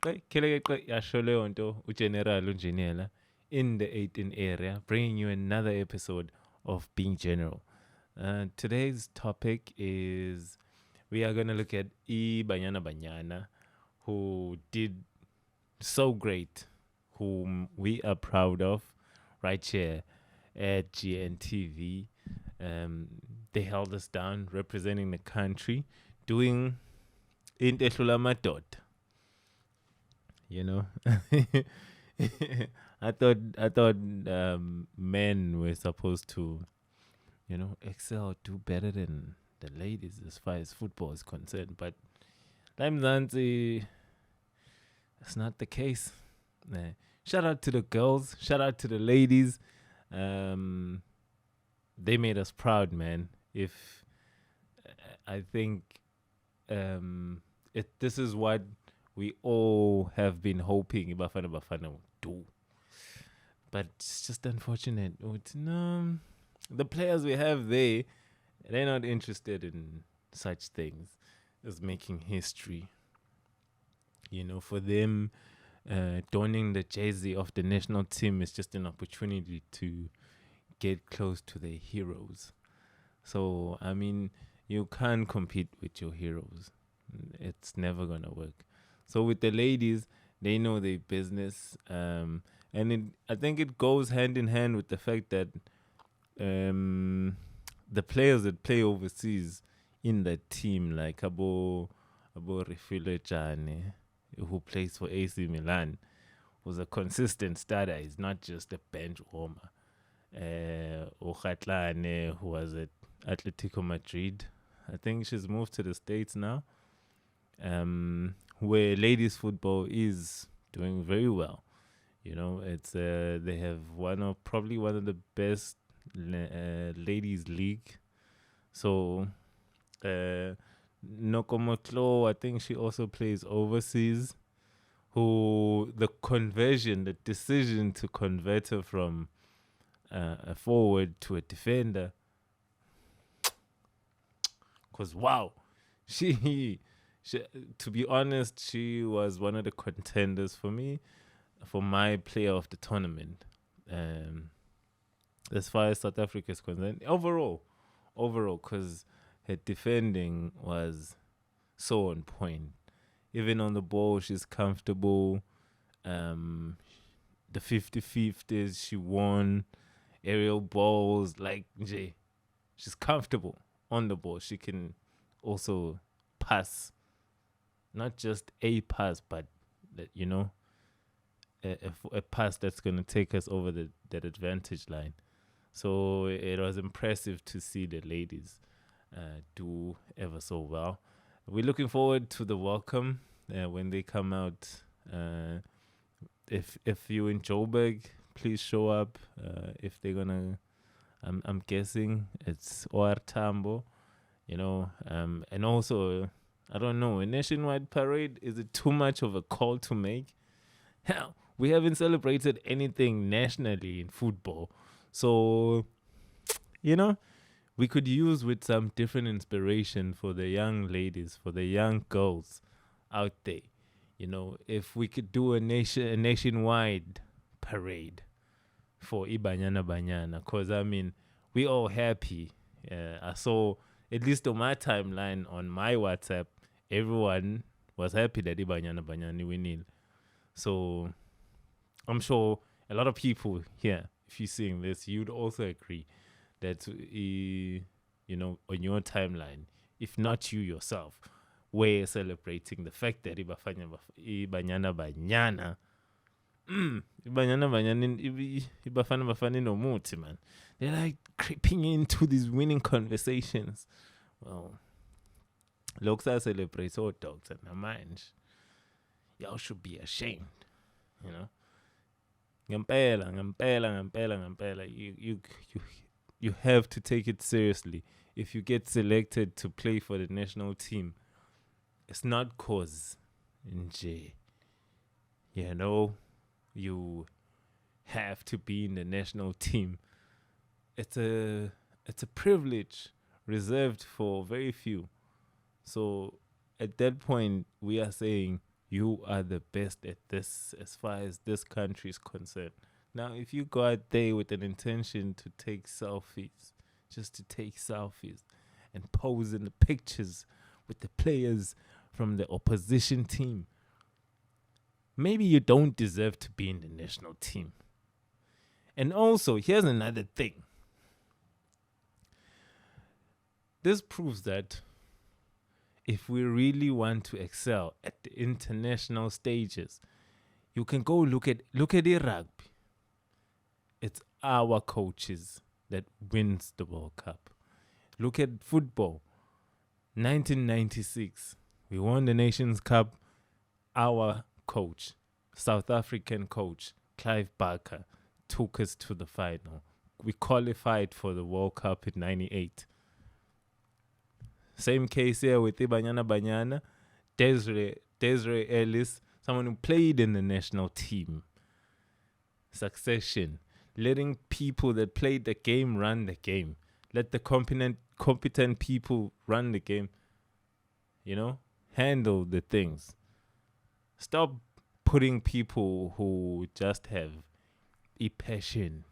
yasho leyo nto uGeneral unjinela in the 18 area, bringing you another episode of Being General. Today's topic is we are going to look at Banyana, who did so great, whom we are proud of right here at GNTV. They held us down, representing the country, doing into Matot. You know, I thought men were supposed to, excel, do better than the ladies as far as football is concerned. But Lamzansi, that's not the case. Shout out to the girls. Shout out to the ladies. They made us proud, man. If I think this is what we all have been hoping Bafana would do. But it's just unfortunate. The players we have there, they're not interested in such things as making history. For them, donning the jersey of the national team is just an opportunity to get close to their heroes. So, I mean, you can't compete with your heroes. It's never going to work. So with the ladies, they know their business. And I think it goes hand in hand with the fact that the players that play overseas in that team, like Abo Refile Jane, who plays for AC Milan, was a consistent starter. He's not just a bench warmer. Ojatlane, who was at Atletico Madrid. I think she's moved to the States now. Where ladies football is doing very well. It's they have probably one of the best ladies league. So Nokomotlo, I think she also plays overseas. Who the decision to convert her from a forward to a defender. Because wow, she, to be honest, she was one of the contenders for me, for my player of the tournament. As far as South Africa is concerned, overall, because her defending was so on point. Even on the ball, she's comfortable. The 50-50s, she won. Aerial balls, she's comfortable on the ball. She can also pass. Not just a pass, but a pass that's going to take us over that advantage line. So it was impressive to see the ladies do ever so well. We're looking forward to the welcome when they come out. If you're in Joburg, please show up. If they're gonna, I'm guessing it's OR Tambo, and also I don't know, a nationwide parade, is it too much of a call to make? Hell, we haven't celebrated anything nationally in football. So, we could use with some different inspiration for the young ladies, for the young girls out there. If we could do a nationwide parade for Banyana, because, I mean, we all happy. I saw, at least on my timeline, on my WhatsApp, everyone was happy that Banyana winning. So I'm sure a lot of people here, if you're seeing this, you'd also agree that, on your timeline, if not you yourself, were celebrating the fact that Banyana, Bafana no muti, man. They're like creeping into these winning conversations. Well, Loksa celebrates hot dogs and their minds. Y'all should be ashamed, Ngampela. You have to take it seriously. If you get selected to play for the national team, it's not cause nje. You have to be in the national team. It's a privilege reserved for very few. So at that point, we are saying You are the best at this as far as this country is concerned. Now, if you go out there with an intention to take selfies, just to take selfies and pose in the pictures with the players from the opposition team, maybe you don't deserve to be in the national team. And also, here's another thing. This proves that if we really want to excel at the international stages, you can go look at the rugby. It's our coaches that wins the World Cup. Look at football. 1996, we won the Nations Cup. Our coach, South African coach, Clive Barker, took us to the final. We qualified for the World Cup in 98. Same case here with Banyana, Desiree Ellis, someone who played in the national team. Succession. Letting people that played the game run the game. Let the competent people run the game. Handle the things. Stop putting people who just have a passion.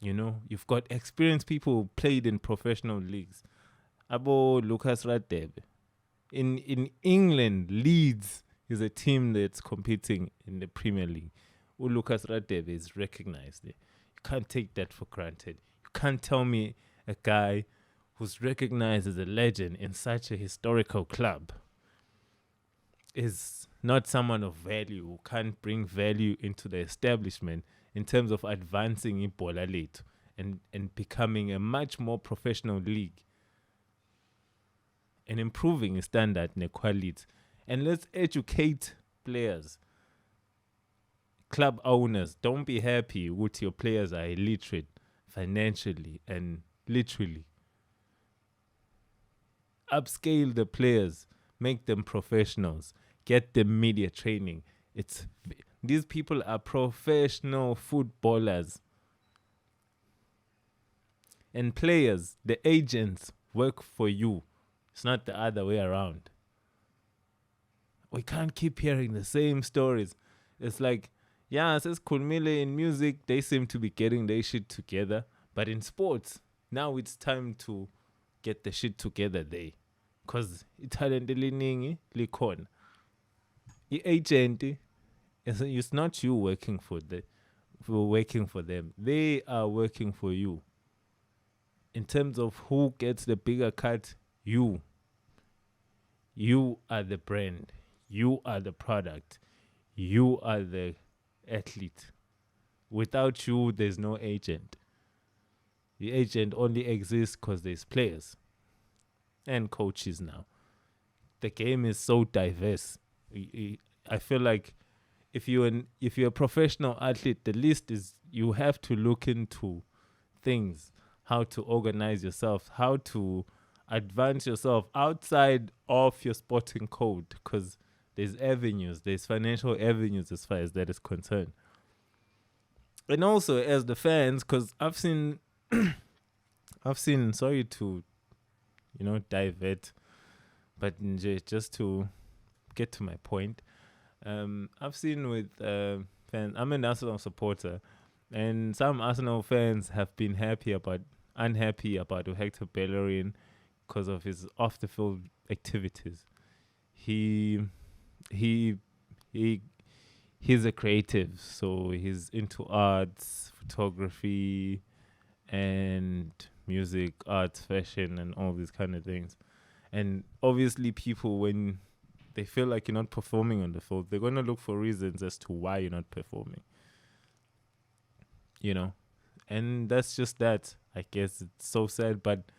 You've got experienced people who played in professional leagues. Abo Lucas Radebe. In England, Leeds is a team that's competing in the Premier League. Lucas Radebe is recognized there. You can't take that for granted. You can't tell me a guy who's recognized as a legend in such a historical club is not someone of value, who can't bring value into the establishment in terms of advancing Ibola League and becoming a much more professional league and improving its standard and quality. And let's educate players. Club owners, don't be happy with your players are illiterate financially and literally. Upscale the players, make them professionals, get them media training. These people are professional footballers. And players, the agents work for you. It's not the other way around. We can't keep hearing the same stories. It's like, it says Kulmile in music, they seem to be getting their shit together. But in sports, now it's time to get the shit together there. Because talent likhona. The agent, it's not you working for them. They are working for you. In terms of who gets the bigger cut, you are the brand. You are the product. You are the athlete. Without you, there's no agent. The agent only exists because there's players and coaches now. The game is so diverse. I feel like if you're a professional athlete, the least is you have to look into things, how to organize yourself, how to advance yourself outside of your sporting code, because there's financial avenues as far as that is concerned. And also as the fans, because I've seen, sorry to, divert, but just to get to my point, I've seen with fans, I'm an Arsenal supporter, and some Arsenal fans have been unhappy about Hector Bellerin because of his off-the-field activities. He's a creative, so he's into arts, photography, and music, arts, fashion, and all these kind of things. And obviously people, when they feel like you're not performing on the field, they're going to look for reasons as to why you're not performing. And that's just that. I guess it's so sad, but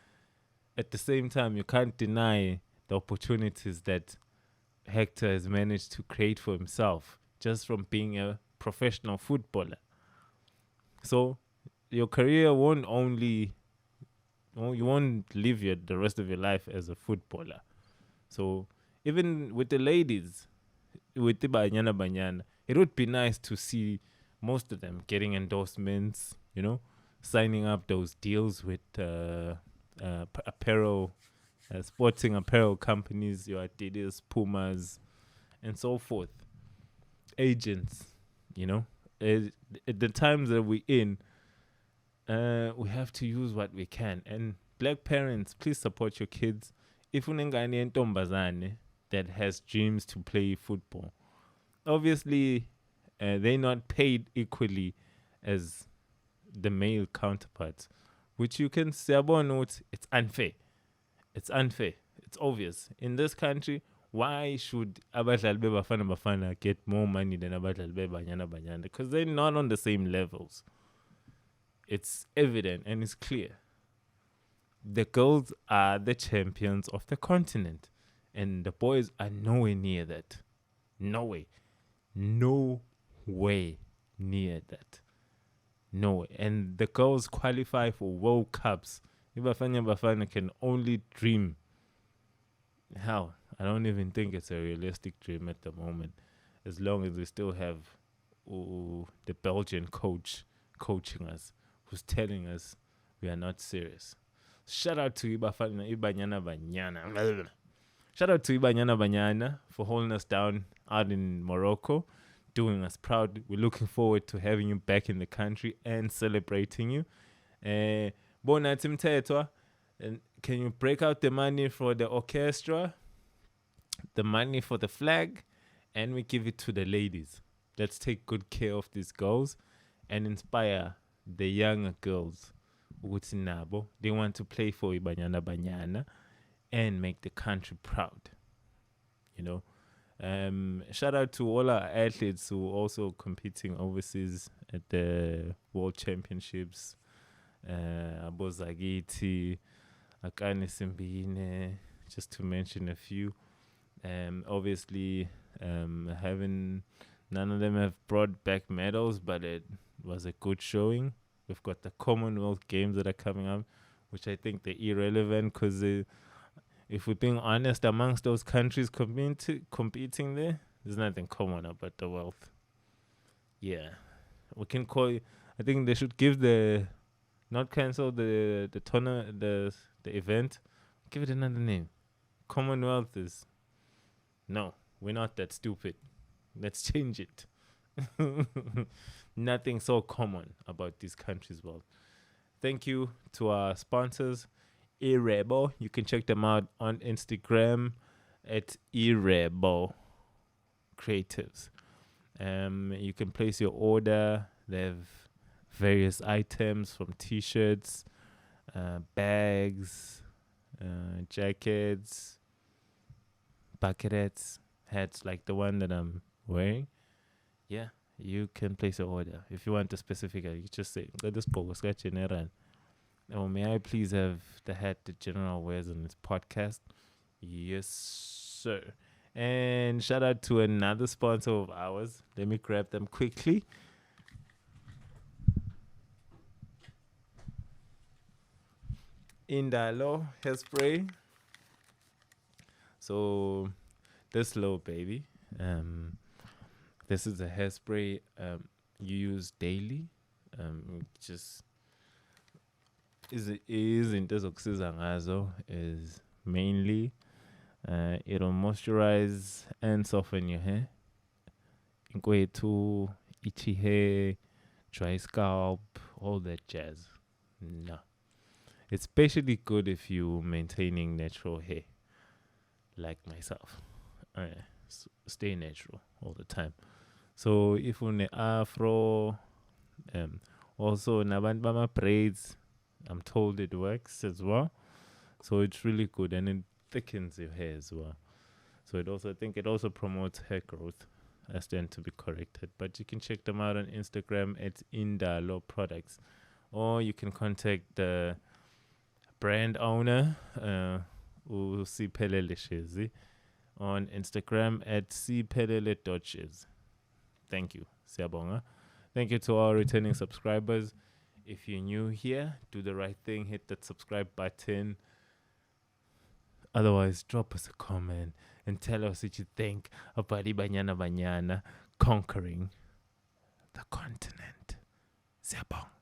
at the same time, you can't deny the opportunities that Hector has managed to create for himself just from being a professional footballer. So your career you won't live the rest of your life as a footballer. So even with the ladies, with the Banyana, it would be nice to see most of them getting endorsements, signing up those deals with apparel sporting apparel companies, your Adidas, Pumas, and so forth. Agents, you know, at the times that we're in, we have to use what we can. And black parents, please support your kids. If unengane yentombazane that has dreams to play football, obviously they're not paid equally as the male counterparts, which you can say about it's unfair. It's unfair. It's obvious. In this country, why should abadlali bebafana bafana get more money than abadlali bebanyana banyana? Because they're not on the same levels. It's evident and it's clear. The girls are the champions of the continent, and the boys are nowhere near that. No way. No way near that. No way. And the girls qualify for World Cups. Ibafana Bafana can only dream. Hell, I don't even think it's a realistic dream at the moment, as long as we still have the Belgian coach coaching us, who's telling us we are not serious. Shout out to Banyana Banyana. Shout out to Banyana Banyana for holding us down out in Morocco, doing us proud. We're looking forward to having you back in the country and celebrating you. Bona Timtetwa. And can you break out the money for the orchestra, the money for the flag, and we give it to the ladies? Let's take good care of these girls and inspire the younger girls. They want to play for Banyana Banyana and make the country proud. You know, shout out to all our athletes who are also competing overseas at the World Championships. Abozagiti, Akane Simbine, just to mention a few. Obviously, none of them have brought back medals, but it was a good showing. We've got the Commonwealth Games that are coming up, which I think they're irrelevant because if we're being honest, amongst those countries competing there, there's nothing common about the wealth. Yeah, we can call. I think they should give not cancel the tournament, the event. Give it another name. Commonwealth is no. We're not that stupid. Let's change it. Nothing so common about these countries' world. Thank you to our sponsors, Irebo. You can check them out on Instagram at Irebo Creatives. You can place your order. They have various items from t-shirts, bags, jackets, bucket hats like the one that I'm wearing. Yeah, you can place your order. If you want a specific, you just say, let this box get general. Oh, may I please have the hat that General wears on his podcast? Yes, sir. And shout out to another sponsor of ours. Let me grab them quickly. Indalo hairspray. So this little baby, this is a hairspray you use daily. Just isn't ezokusiza ngazo is mainly it'll moisturize and soften your hair. Inkwethu, itchy hair, dry scalp, all that jazz. No. It's especially good if you're maintaining natural hair, like myself. Stay natural all the time. So if you have afro, also nabantu bama braids, I'm told it works as well. So it's really good and it thickens your hair as well. So I think it also promotes hair growth. I stand to be corrected, but you can check them out on Instagram at Indalo Products, or you can contact the brand owner, Siphelele Shezi, on Instagram at siphelele.shiz. Thank you, Siyabonga. Thank you to our returning subscribers. If you're new here, do the right thing, hit that subscribe button. Otherwise, drop us a comment and tell us what you think about Banyana Banyana conquering the continent. Siyabonga.